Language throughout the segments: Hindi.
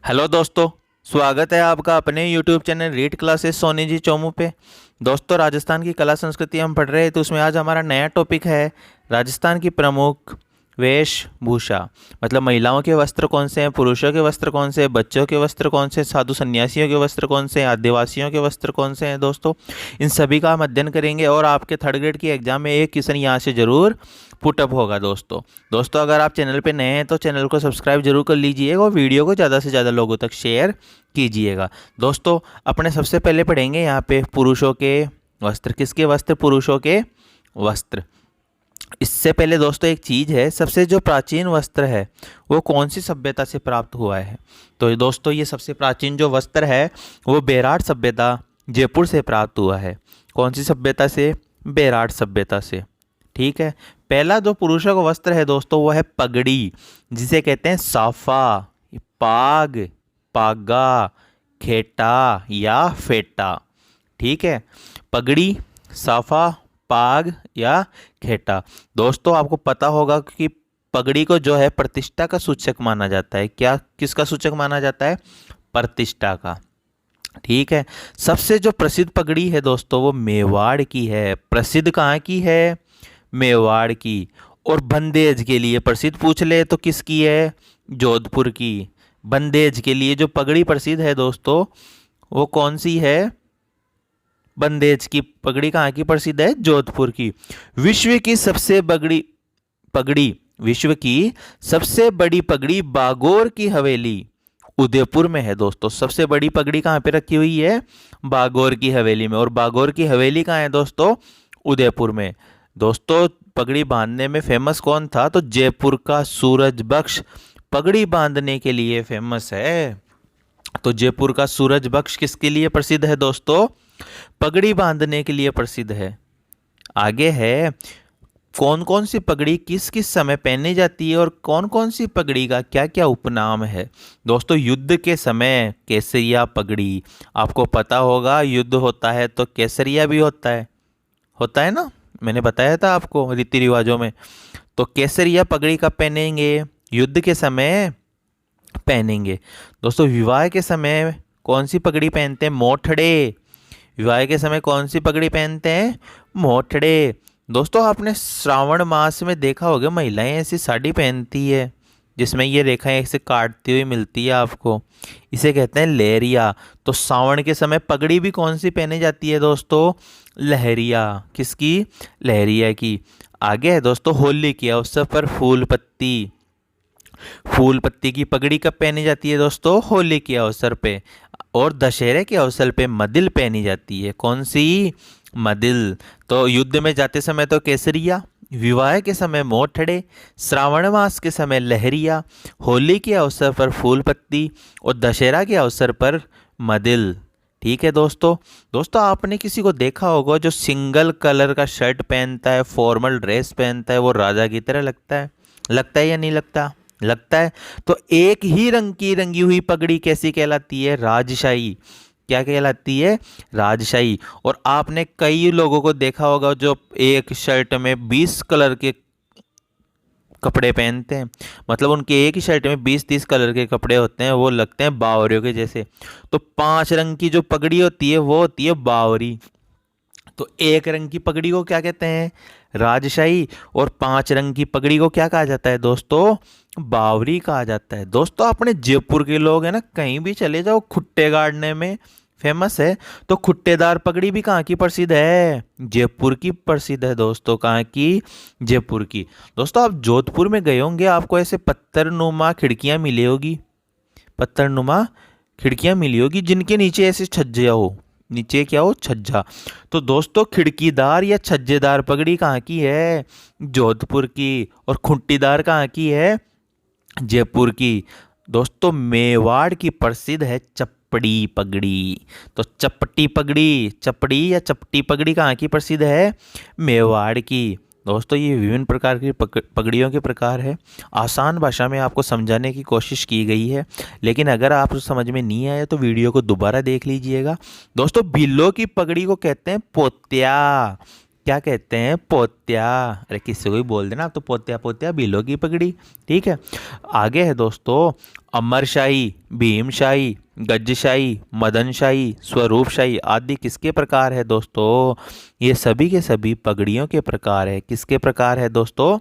हेलो दोस्तों। स्वागत है आपका अपने YouTube channel read classes Soni ji Chomu पे। दोस्तों, राजस्थान की कला संस्कृति हम पढ़ रहे हैं, तो उसमें आज हमारा नया टॉपिक है राजस्थान की प्रमुख वेशभूषा। मतलब महिलाओं के वस्त्र कौन से हैं, पुरुषों के वस्त्र कौन से हैं, बच्चों के वस्त्र कौन से हैं, साधु संन्यासियों के वस्त्र कौन से हैं, आदिवासियों के वस्त्र कौन से हैं। दोस्तों, इन सभी का हम अध्ययन करेंगे और आपके थर्ड ग्रेड की एग्जाम में एक क्वेश्चन यहाँ से जरूर पुटअप होगा। दोस्तों अगर आप चैनल पे नए हैं तो चैनल को सब्सक्राइब जरूर कर लीजिएगा और वीडियो को ज़्यादा से ज़्यादा लोगों तक शेयर कीजिएगा। दोस्तों, अपने सबसे पहले पढ़ेंगे यहाँ पे पुरुषों के वस्त्र। किसके वस्त्र? पुरुषों के वस्त्र। इससे पहले दोस्तों एक चीज़ है, सबसे जो प्राचीन वस्त्र है वो कौन सी सभ्यता से प्राप्त हुआ है? तो दोस्तों ये सबसे प्राचीन जो वस्त्र है वो बेराट सभ्यता जयपुर से प्राप्त हुआ है। कौन सी सभ्यता से? बेराट सभ्यता से। ठीक है। पहला जो पुरुषों का वस्त्र है दोस्तों वो है पगड़ी, जिसे कहते हैं साफा, पाग, पागा, खेटा या फेटा। ठीक है। पगड़ी, साफा, पाग या खेटा। दोस्तों आपको पता होगा कि पगड़ी को जो है प्रतिष्ठा का सूचक माना जाता है। क्या किसका सूचक माना जाता है? प्रतिष्ठा का। ठीक है। सबसे जो प्रसिद्ध पगड़ी है दोस्तों वो मेवाड़ की है। प्रसिद्ध कहाँ की है? मेवाड़ की। और बंदेज के लिए प्रसिद्ध पूछ ले तो किसकी है? जोधपुर की। बंदेज के लिए जो पगड़ी प्रसिद्ध है दोस्तों वो कौन सी है? बंदेज की पगड़ी कहाँ की प्रसिद्ध है? जोधपुर की। विश्व की सबसे बड़ी पगड़ी, विश्व की सबसे बड़ी पगड़ी बागोर की हवेली उदयपुर में है। दोस्तों सबसे बड़ी पगड़ी कहाँ पे रखी हुई है? बागोर की हवेली में। और बागोर की हवेली कहाँ है दोस्तों? उदयपुर में। दोस्तों पगड़ी बांधने में फेमस कौन था? तो जयपुर का सूरज बख्श पगड़ी बांधने के लिए फेमस है। तो जयपुर का सूरज बख्श किसके लिए प्रसिद्ध है दोस्तों? पगड़ी बांधने के लिए प्रसिद्ध है। आगे है, कौन कौन सी पगड़ी किस किस समय पहनी जाती है और कौन कौन सी पगड़ी का क्या क्या उपनाम है? दोस्तों युद्ध के समय केसरिया पगड़ी। आपको पता होगा युद्ध होता है तो केसरिया भी होता है ना, मैंने बताया था आपको रीति रिवाजों में। तो केसरिया पगड़ी कब पहनेंगे? युद्ध के समय पहनेंगे। दोस्तों विवाह के समय कौन सी पगड़ी पहनते हैं? मोठड़े। विवाह के समय कौन सी पगड़ी पहनते हैं? मोठड़े। दोस्तों आपने श्रावण मास में देखा होगा महिलाएं ऐसी साड़ी पहनती है जिसमें ये रेखाएं ऐसे काटती हुई मिलती है आपको, इसे कहते हैं लहरिया। तो सावन के समय पगड़ी भी कौन सी पहनी जाती है दोस्तों? लहरिया। किसकी? लहरिया की। आगे है दोस्तों, होली के अवसर पर फूल पत्ती। फूल पत्ती की पगड़ी कब पहनी जाती है दोस्तों? होली के अवसर पे। और दशहरे के अवसर पे मदिल पहनी जाती है। कौन सी? मदिल। तो युद्ध में जाते समय तो केसरिया, विवाह के समय मोठड़े, श्रावण मास के समय लहरिया, होली के अवसर पर फूल पत्ती और दशहरा के अवसर पर मदिल। ठीक है दोस्तों आपने किसी को देखा होगा जो सिंगल कलर का शर्ट पहनता है, फॉर्मल ड्रेस पहनता है, वो राजा की तरह लगता है या नहीं लगता? लगता है। तो एक ही रंग की रंगी हुई पगड़ी कैसी कहलाती है? राजशाही। क्या कहलाती है? राजशाही। और आपने कई लोगों को देखा होगा जो एक शर्ट में 20 कलर के कपड़े पहनते हैं। मतलब उनके एक ही शर्ट में 20-30 कलर के कपड़े होते हैं, वो लगते हैं बावरियों के जैसे। तो 5 रंग की जो पगड़ी होती है वो होती है बावरी। तो एक रंग की पगड़ी को क्या कहते हैं? राजशाही। और 5 रंग की पगड़ी को क्या कहा जाता है दोस्तों? बावरी कहा जाता है। दोस्तों अपने जयपुर के लोग हैं ना, कहीं भी चले जाओ खुट्टे गाड़ने में फेमस है। तो खुट्टेदार पगड़ी भी कहाँ की प्रसिद्ध है? जयपुर की प्रसिद्ध है दोस्तों। कहाँ की? जयपुर की। दोस्तों आप जोधपुर में गए होंगे, आपको ऐसे पत्थरनुमा खिड़कियां मिली होगी, पत्थरनुमा खिड़कियां मिली होगी जिनके नीचे ऐसे छज्जा हो। नीचे क्या हो? छज्जा। तो दोस्तों खिड़कीदार या छज्जेदार पगड़ी कहाँ की है? जोधपुर की। और खुंटीदार कहाँ की है? जयपुर की। दोस्तों मेवाड़ की प्रसिद्ध है चपड़ी पगड़ी। तो चपटी पगड़ी, चपड़ी या चपटी पगड़ी कहाँ की प्रसिद्ध है? मेवाड़ की। दोस्तों ये विभिन्न प्रकार की पगड़ियों के प्रकार है। आसान भाषा में आपको समझाने की कोशिश की गई है, लेकिन अगर आप समझ में नहीं आया तो वीडियो को दोबारा देख लीजिएगा। दोस्तों भीलों की पगड़ी को कहते हैं पोत्या। क्या कहते हैं, पोत्या। अरे किसी को भी बोल देना आप तो पोत्या पोत्या, भीलों की पगड़ी। ठीक है, आगे है दोस्तों अमरशाही, भीमशाही, गजशाही, मदनशाही, स्वरूपशाही आदि किसके प्रकार है दोस्तों? ये सभी के सभी पगड़ियों के प्रकार है। किसके प्रकार है दोस्तों?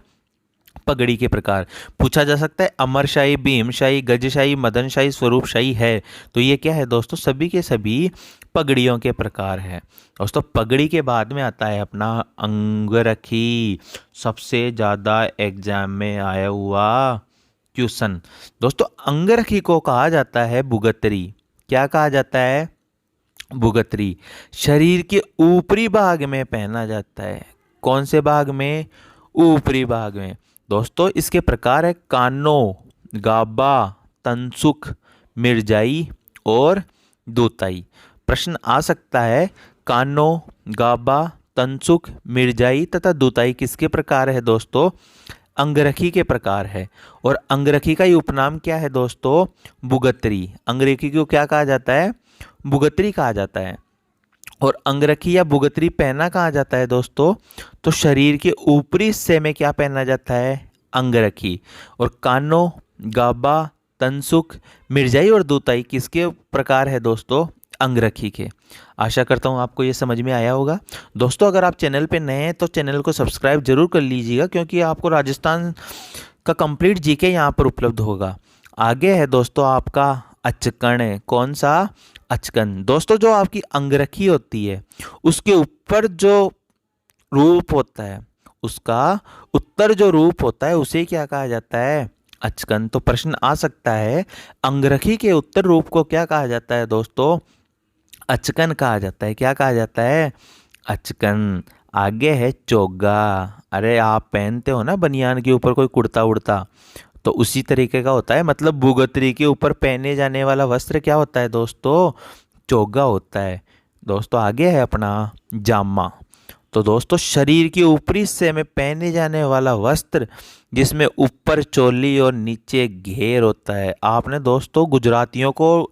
पगड़ी के प्रकार। पूछा जा सकता है अमरशाही, भीमशाही, गजशाही, मदनशाही, स्वरूपशाही है, तो ये क्या है दोस्तों? सभी के सभी पगड़ियों के प्रकार है। दोस्तों पगड़ी के बाद में आता है अपना अंगरखी, सबसे ज़्यादा एग्जाम में आया हुआ क्वेश्चन। दोस्तों अंगरखी को कहा जाता है भुगतरी। क्या कहा जाता है? भुगतरी। शरीर के ऊपरी भाग में पहना जाता है। कौन से भाग में? ऊपरी भाग में। दोस्तों इसके प्रकार है कानो, गाबा, तनसुख, मिर्जाई और दूताई। प्रश्न आ सकता है कानो, गाबा, तनसुख, मिर्जाई तथा दूताई किसके प्रकार है दोस्तों? अंगरखी के प्रकार है। और अंगरखी का ही उपनाम क्या है दोस्तों? भुगतरी। अंगरखी को क्या कहा जाता है? भुगतरी कहा जाता है। और अंगरखी या भुगतरी पहना कहाँ जाता है दोस्तों? तो शरीर के ऊपरी हिस्से में क्या पहना जाता है? अंगरखी। और कानो, गाबा, तनसुख, मिर्जाई और दूताई किसके प्रकार है दोस्तों? अंगरखी के। आशा करता हूँ आपको ये समझ में आया होगा। दोस्तों अगर आप चैनल पे नए हैं तो चैनल को सब्सक्राइब जरूर कर लीजिएगा, क्योंकि आपको राजस्थान का कंप्लीट जीके यहाँ पर उपलब्ध होगा। आगे है दोस्तों आपका अचकन। कौन सा? अचकन। दोस्तों जो आपकी अंगरखी होती है उसके ऊपर जो रूप होता है, उसका उत्तर जो रूप होता है उसे क्या कहा जाता है? अचकन। तो प्रश्न आ सकता है अंगरखी के उत्तर रूप को क्या कहा जाता है दोस्तों? अचकन कहा जाता है। क्या कहा जाता है? अचकन। आगे है चोगा। अरे आप पहनते हो ना बनियान के ऊपर कोई कुर्ता उड़ता, तो उसी तरीके का होता है। मतलब भुगतरी के ऊपर पहने जाने वाला वस्त्र क्या होता है दोस्तों? चोगा होता है। दोस्तों आगे है अपना जामा। तो दोस्तों शरीर के ऊपरी हिस्से में पहने जाने वाला वस्त्र जिसमें ऊपर चोली और नीचे घेर होता है। आपने दोस्तों गुजरातियों को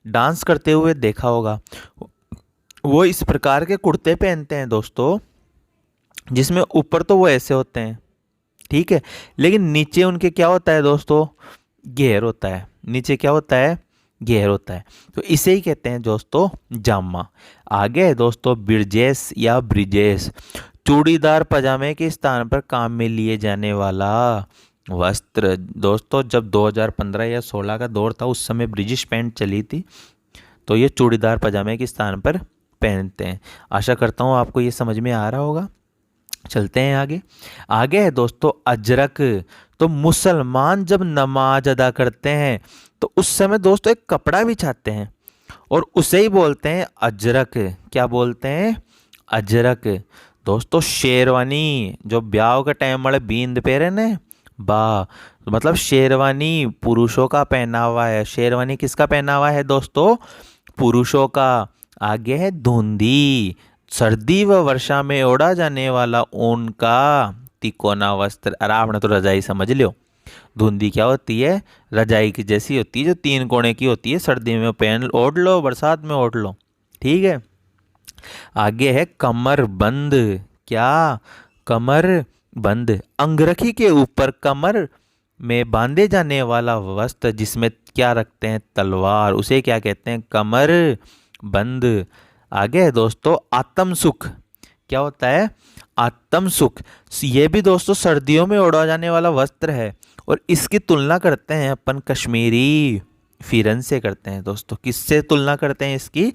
डांस करते हुए देखा होगा, वो इस प्रकार के कुर्ते पहनते हैं दोस्तों, जिसमें ऊपर तो वो ऐसे होते हैं, ठीक है, लेकिन नीचे उनके क्या होता है दोस्तों? घेर होता है। नीचे क्या होता है? घेर होता है। तो इसे ही कहते हैं दोस्तों जामा। आगे है दोस्तों ब्रिजेश या ब्रिजेश। चूड़ीदार पजामे के स्थान पर काम में लिए जाने वाला वस्त्र। दोस्तों जब 2015 या 16 का दौर था उस समय ब्रिटिश पैंट चली थी, तो ये चूड़ीदार पजामे के स्थान पर पहनते हैं। आशा करता हूँ आपको ये समझ में आ रहा होगा। चलते हैं आगे। आगे है दोस्तों अजरक। तो मुसलमान जब नमाज अदा करते हैं तो उस समय दोस्तों एक कपड़ा बिछाते हैं और उसे ही बोलते हैं अजरक। क्या बोलते हैं? अजरक। दोस्तों शेरवानी जो ब्याह के टाइम वाले बींद पहरे ने बा, मतलब शेरवानी पुरुषों का पहनावा है। शेरवानी किसका पहनावा है दोस्तों? पुरुषों का। आगे है धुंधी। सर्दी व वर्षा में ओढ़ा जाने वाला ऊन का तिकोना वस्त्र। अरे आपने तो रजाई समझ लियो। धुंधी क्या होती है? रजाई की जैसी होती है, जो 3 कोने की होती है। सर्दी में पहन ओढ़ लो, बरसात में ओढ़ लो, ठीक है। आगे है कमर बंद। क्या? कमर बंद। अंगरखी के ऊपर कमर में बांधे जाने वाला वस्त्र जिसमें क्या रखते हैं? तलवार, उसे क्या कहते हैं? कमर बंद। आगे है दोस्तों आत्म सुख। क्या होता है? आत्म सुख। ये भी दोस्तों सर्दियों में ओढ़ा जाने वाला वस्त्र है और इसकी तुलना करते हैं अपन कश्मीरी फिरन से करते हैं दोस्तों। किससे तुलना करते हैं इसकी?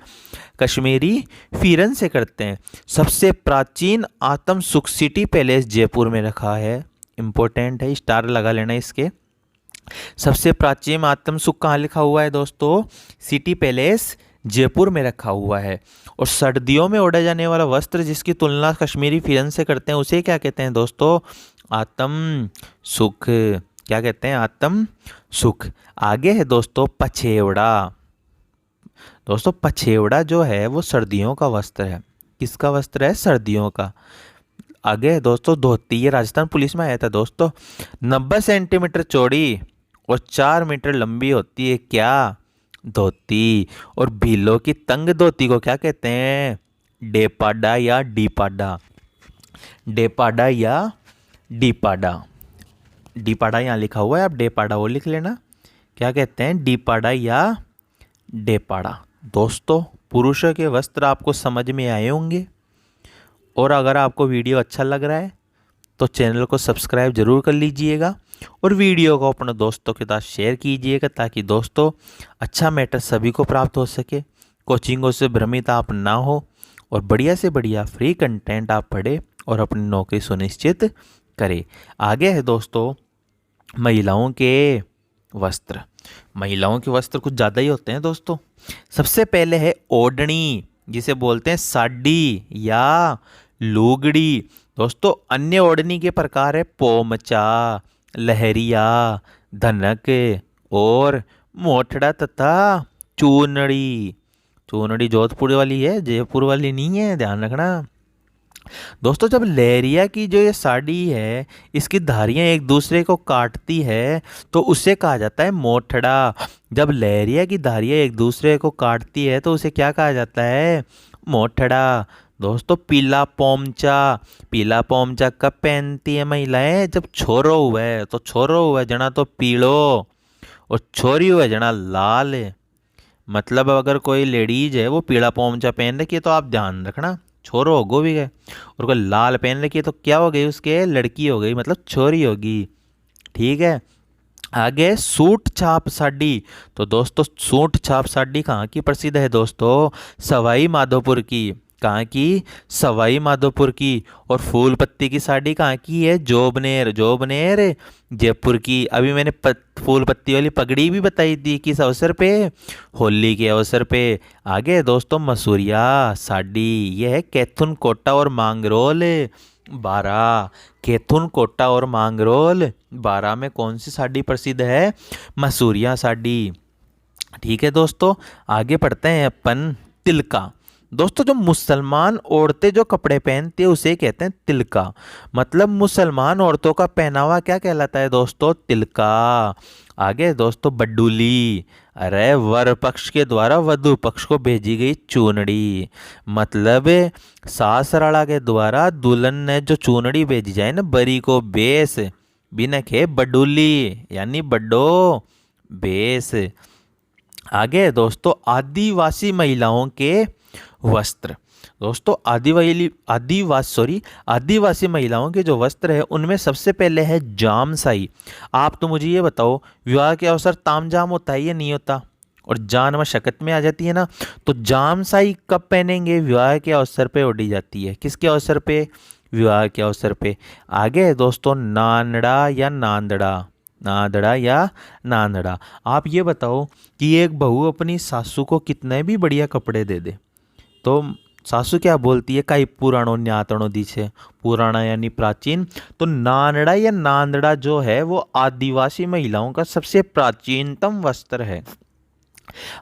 कश्मीरी फिरन से करते हैं। सबसे प्राचीन आत्म सुख सिटी पैलेस जयपुर में रखा है। इंपॉर्टेंट है, स्टार लगा लेना इसके। सबसे प्राचीन आत्म सुख कहाँ लिखा हुआ है दोस्तों? सिटी पैलेस जयपुर में रखा हुआ है। और सर्दियों में ओढ़ा जाने वाला वस्त्र जिसकी तुलना कश्मीरी फिरन से करते हैं उसे क्या कहते हैं दोस्तों? आत्म सुख। क्या कहते हैं? आत्म सुख। आगे है दोस्तों पछेवड़ा। दोस्तों पछेवड़ा जो है वो सर्दियों का वस्त्र है। किसका वस्त्र है? सर्दियों का। आगे है दोस्तों धोती। ये राजस्थान पुलिस में आया था दोस्तों। 90 सेंटीमीटर चौड़ी और 4 मीटर लंबी होती है। क्या? धोती। और भीलों की तंग धोती को क्या कहते हैं? डेपाडा या डीपाडा। डेपाडा या डीपाडा। डीपाडा यहाँ लिखा हुआ है, आप डेपाडा वो लिख लेना। क्या कहते हैं, डीपाडा या डेपाडा। दोस्तों पुरुषों के वस्त्र आपको समझ में आए होंगे, और अगर आपको वीडियो अच्छा लग रहा है तो चैनल को सब्सक्राइब जरूर कर लीजिएगा और वीडियो को अपने दोस्तों के साथ शेयर कीजिएगा, ताकि दोस्तों अच्छा मैटर सभी को प्राप्त हो सके, कोचिंगों से भ्रमित आप ना हो, और बढ़िया से बढ़िया फ्री कंटेंट आप पढ़े और अपनी नौकरी सुनिश्चित करें। आगे है दोस्तों महिलाओं के वस्त्र। महिलाओं के वस्त्र कुछ ज़्यादा ही होते हैं दोस्तों। सबसे पहले है ओढ़नी, जिसे बोलते हैं साड़ी या लुगड़ी। दोस्तों अन्य ओढ़नी के प्रकार है पोमचा, लहरिया, धनक और मोठड़ा तथा चूनड़ी। चूनड़ी जोधपुर वाली है, जयपुर वाली नहीं है, ध्यान रखना। दोस्तों जब लहरिया की जो ये साड़ी है, इसकी धारियां एक दूसरे को काटती है तो उसे कहा जाता है मोठड़ा। जब लहरिया की धारियां एक दूसरे को काटती है तो उसे क्या कहा जाता है, मोठड़ा। दोस्तों पीला पोमचा, पीला पोमचा कब पहनती है महिलाएं, जब छोरो हुआ है, तो छोरो हुआ है जना तो पीलो, और छोरी हुआ है जना लाल। मतलब अगर कोई लेडीज है वो पीला पोमचा पहन रखी है तो आप ध्यान रखना छोरो होगो भी गए, और कोई लाल पहन रखी है तो क्या हो गई, उसके लड़की हो गई, मतलब छोरी होगी। ठीक है। आगे सूट छाप साड़ी। तो दोस्तों सूट छाप साड़ी कहाँ की प्रसिद्ध है दोस्तों, सवाई माधोपुर की। कहाँ की, सवाई माधोपुर की। और फूल पत्ती की साड़ी कहाँ की है, जोबनेर, जोबनेर जयपुर की। अभी मैंने फूल पत्ती वाली पगड़ी भी बताई थी, किस अवसर पे, होली के अवसर पे। आगे दोस्तों मसूरिया साड़ी, यह है कैथुन कोटा और मांगरोल बारा। कैथुन कोटा और मांगरोल बारा में कौन सी साड़ी प्रसिद्ध है, मसूरिया साड़ी। ठीक है दोस्तों, आगे पढ़ते हैं अपन तिलका। दोस्तों जो मुसलमान औरतें जो कपड़े पहनती है उसे कहते हैं तिलका। मतलब मुसलमान औरतों का पहनावा क्या कहलाता है दोस्तों, तिलका। आगे दोस्तों बड्डुली, अरे वर पक्ष के द्वारा वधु पक्ष को भेजी गई चूनड़ी। मतलब सासराड़ा के द्वारा दुल्हन ने जो चूनड़ी भेजी जाए ना, बरी को बेस बिनखे बड्डुली, यानी बड्डो बेस। आगे दोस्तों आदिवासी महिलाओं के वस्त्र। दोस्तों आदिवासी महिलाओं के जो वस्त्र है उनमें सबसे पहले है जामसाई। आप तो मुझे ये बताओ, विवाह के अवसर तामझाम होता है या नहीं होता, और जान मशक्कत में आ जाती है ना, तो जामसाई कब पहनेंगे, विवाह के अवसर पे ओढ़ी जाती है। किसके अवसर पे, विवाह के अवसर पे। आगे है दोस्तों नानड़ा या नांदड़ा, नादड़ा या नांदड़ा। आप ये बताओ कि एक बहू अपनी सासू को कितने भी बढ़िया कपड़े दे दे तो सासू क्या बोलती है, कई पुराणो न्यातणो दी छे, पुराना यानी प्राचीन। तो नानड़ा या नांदड़ा जो है वो आदिवासी महिलाओं का सबसे प्राचीनतम वस्त्र है।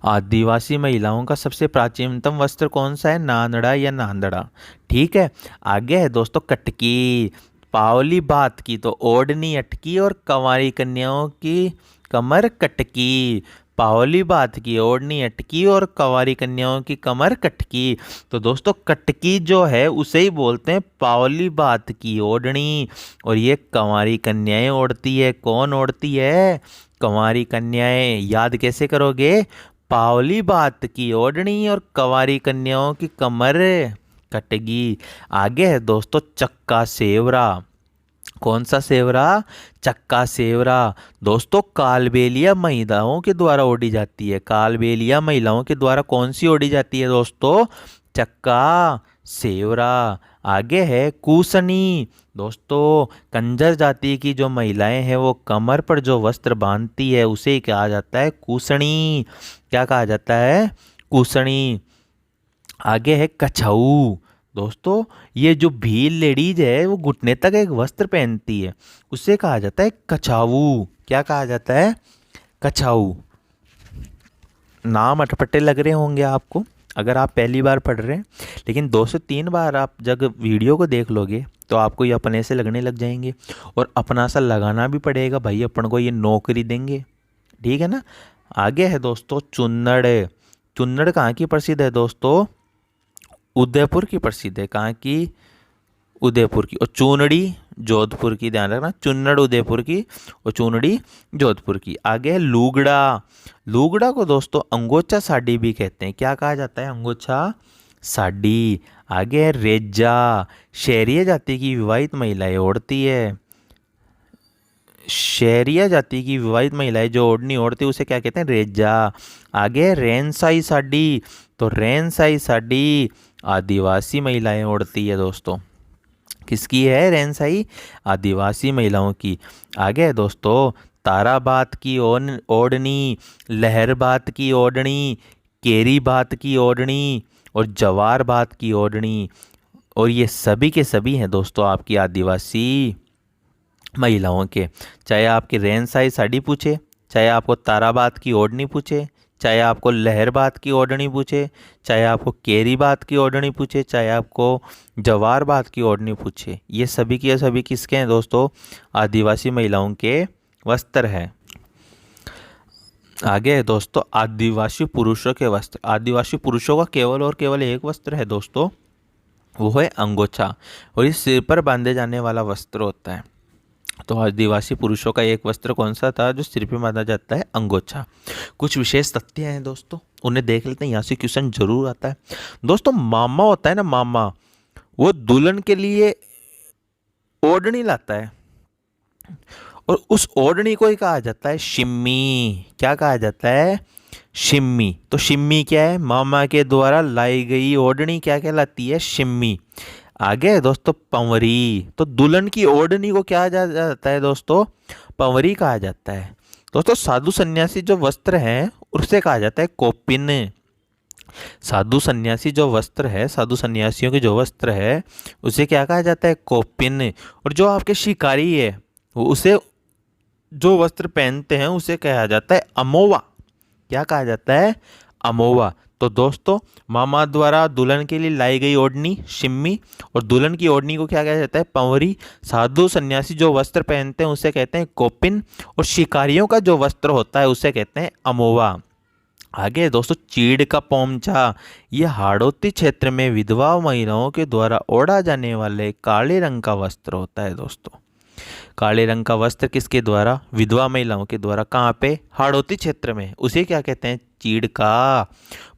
आदिवासी महिलाओं का सबसे प्राचीनतम वस्त्र कौन सा है, नानड़ा या नांदड़ा। ठीक है। आगे है दोस्तों कटकी। पावली बात की तो ओढ़नी अटकी और कंवारी कन्याओं की कमर कटकी। पावली बात की ओढ़नी अटकी और कंवारी कन्याओं की कमर कटकी। तो दोस्तों कटकी जो है उसे ही बोलते हैं पावली बात की ओढ़नी, और ये कंवारी कन्याएं ओढ़ती है। कौन ओढ़ती है, कंवारी कन्याएं। याद कैसे करोगे, पावली बात की ओढ़नी और कंवारी कन्याओं की कमर कटगी। आगे है दोस्तों चक्का सेवरा। कौन सा सेवरा, चक्का सेवरा। दोस्तों कालबेलिया महिलाओं के द्वारा ओढ़ी जाती है। कालबेलिया महिलाओं के द्वारा कौन सी ओढ़ी जाती है दोस्तों, चक्का सेवरा। आगे है कूसनी। दोस्तों कंजर जाति की जो महिलाएं हैं वो कमर पर जो वस्त्र बांधती है उसे कहा जाता है कूसनी। क्या कहा जाता है, कूसनी। आगे है कछऊ। दोस्तों ये जो भील लेडीज है वो घुटने तक एक वस्त्र पहनती है, उसे कहा जाता है कछाऊ। क्या कहा जाता है, कछाऊ। नाम अटपटे लग रहे होंगे आपको अगर आप पहली बार पढ़ रहे हैं, लेकिन 2 से 3 बार आप जब वीडियो को देख लोगे तो आपको ये अपने से लगने लग जाएंगे, और अपना सा लगाना भी पड़ेगा भाई, अपन को ये नौकरी देंगे। ठीक है ना। आगे है दोस्तों चुन्नड़। चुन्नड़ कहाँ की प्रसिद्ध है दोस्तों, उदयपुर की प्रसिद्ध है। कहाँ की, उदयपुर की। और चूनड़ी जोधपुर की, ध्यान रखना, चुन्नड़ उदयपुर की और चूनड़ी जोधपुर की। आगे है लूगड़ा। लूगड़ा को दोस्तों अंगोछा साड़ी भी कहते हैं। क्या कहा जाता है? अंगोछा साड़ी। आगे है रेजा। शहरिया जाति की विवाहित महिलाएं ओढ़ती है। शहरिया जाति की विवाहित महिलाएं जो ओढ़नी ओढ़ती है उसे क्या कहते हैं? रेजा। आगे है रेनसाई साड़ी। तो रेनसाई साड़ी आदिवासी महिलाएं ओढ़ती है दोस्तों। किसकी है? रेनसाई आदिवासी महिलाओं की। आगे है दोस्तों ताराबात की ओढ़नी, लहरबात की ओढ़नी, केरी बात की ओढ़नी और जवार बात की ओढ़नी। और ये सभी के सभी हैं दोस्तों आपकी आदिवासी महिलाओं के। चाहे आपकी रेनसाई साड़ी पूछे, चाहे आपको ताराबात की ओढ़नी पूछे, चाहे आपको लहरबात की ओढ़नी पूछे, चाहे आपको केरी बात की ओढ़नी पूछे, चाहे आपको जवार बात की ओढ़नी पूछे, ये सभी के सभी किसके हैं दोस्तों? आदिवासी महिलाओं के वस्त्र हैं। आगे है दोस्तों आदिवासी पुरुषों के वस्त्र। आदिवासी पुरुषों का केवल और केवल एक वस्त्र है दोस्तों, वो है अंगोछा। और ये सिर पर बांधे जाने वाला वस्त्र होता है। तो आदिवासी पुरुषों का एक वस्त्र कौन सा था जो सिर पे बांधा जाता है? अंगोछा। कुछ विशेष तथ्य हैं दोस्तों, उन्हें देख लेते हैं, यहाँ से क्वेश्चन जरूर आता है दोस्तों। मामा होता है ना, मामा, वो दुल्हन के लिए ओढ़नी लाता है और उस ओढ़नी को ही कहा जाता है शिम्मी। क्या कहा जाता है? शिम्मी। तो शिम्मी क्या है? मामा के द्वारा लाई गई ओढ़नी क्या कहलाती है? शिम्मी। आगे है दोस्तों पंवरी। तो दुल्हन की ओढ़नी को क्या जाता है दोस्तों? पंवरी कहा जाता है। दोस्तों साधु सन्यासी जो वस्त्र हैं उसे कहा जाता है कोपिन। साधु सन्यासी जो वस्त्र है, साधु सन्यासियों के जो वस्त्र है उसे क्या कहा जाता है? कोपिन। और जो आपके शिकारी है वो उसे जो वस्त्र पहनते हैं उसे कहा जाता है अमोवा। क्या कहा जाता है? अमोवा। तो दोस्तों मामा द्वारा दुल्हन के लिए लाई गई ओढ़नी शिम्मी और दुल्हन की ओढ़नी को क्या कहा जाता है? पंवरी। साधु सन्यासी जो वस्त्र पहनते हैं उसे कहते हैं कोपिन और शिकारियों का जो वस्त्र होता है उसे कहते हैं अमोवा। आगे दोस्तों चीड़ का पोमचा। यह हाड़ौती क्षेत्र में विधवा महिलाओं के द्वारा ओढ़ा जाने वाले काले रंग का वस्त्र होता है दोस्तों। काले रंग का वस्त्र किसके द्वारा? विधवा महिलाओं के द्वारा। कहाँ पे? हाड़ौती क्षेत्र में। उसे क्या कहते हैं? चीड़ का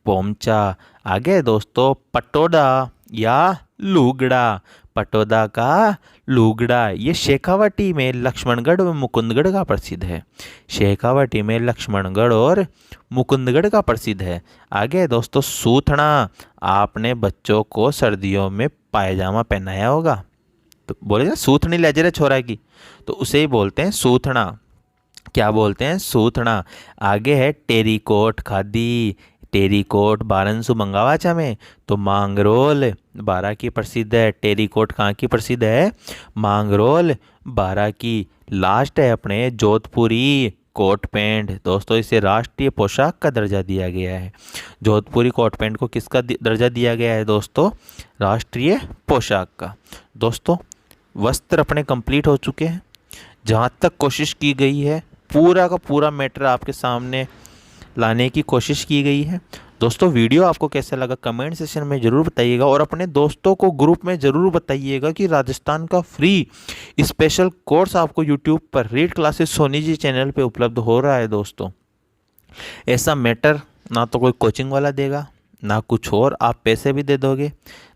पोमचा। आगे दोस्तों पटोदा या लूगड़ा। पटोदा का लूगड़ा ये शेखावाटी में लक्ष्मणगढ़ व मुकुंदगढ़ का प्रसिद्ध है। शेखावाटी में लक्ष्मणगढ़ और मुकुंदगढ़ का प्रसिद्ध है। आगे दोस्तों सूथना। आपने बच्चों को सर्दियों में पायजामा पहनाया होगा, तो बोले ना सूथनी ले जरे छोरा की, तो उसे ही बोलते हैं सूथना। क्या बोलते हैं? सूथना। आगे है टेरीकोट खादी। टेरीकोट बारनसु मंगावाचा में, तो मांगरोल बारा की प्रसिद्ध है। टेरीकोट कहाँ की प्रसिद्ध है? मांगरोल बारा की। लास्ट है अपने जोधपुरी कोट पैंट। दोस्तों इसे राष्ट्रीय पोशाक का दर्जा दिया गया है। जोधपुरी कोट पैंट को किसका दर्जा दिया गया है दोस्तों? राष्ट्रीय पोशाक का। दोस्तों वस्त्र अपने कंप्लीट हो चुके हैं। जहाँ तक कोशिश की गई है पूरा का पूरा मैटर आपके सामने लाने की कोशिश की गई है। दोस्तों वीडियो आपको कैसा लगा कमेंट सेक्शन में ज़रूर बताइएगा और अपने दोस्तों को ग्रुप में ज़रूर बताइएगा कि राजस्थान का फ्री स्पेशल कोर्स आपको यूट्यूब पर रीड क्लासेस सोनी जी चैनल पे उपलब्ध हो रहा है। दोस्तों ऐसा मैटर ना तो कोई कोचिंग वाला देगा ना कुछ और, आप पैसे भी दे दोगे,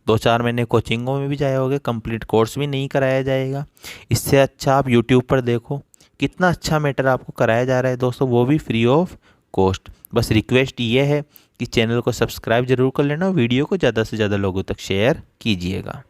2-4 महीने कोचिंगों में भी जाओगे, कंप्लीट कोर्स भी नहीं कराया जाएगा। इससे अच्छा आप यूट्यूब पर देखो कितना अच्छा मैटर आपको कराया जा रहा है दोस्तों, वो भी फ्री ऑफ कॉस्ट। बस रिक्वेस्ट ये है कि चैनल को सब्सक्राइब जरूर कर लेना, वीडियो को ज़्यादा से ज़्यादा लोगों तक शेयर कीजिएगा।